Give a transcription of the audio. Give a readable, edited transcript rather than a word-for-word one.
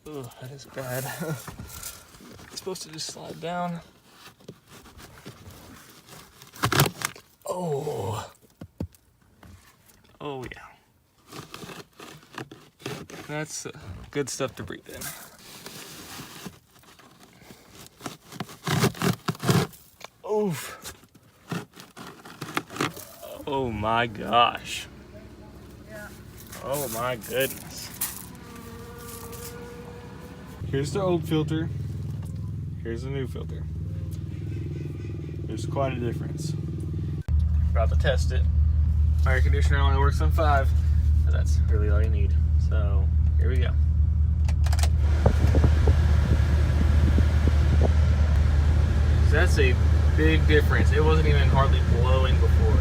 Ugh, that is bad. It's supposed to just slide down. Oh. Oh, yeah. That's good stuff to breathe in. Oof. Oh my gosh. Oh my goodness. Here's the old filter. Here's the new filter. There's quite a difference. About to test it. My air conditioner only works on 5, but that's really all you need. So here we go. That's a big difference. It wasn't even hardly blowing before.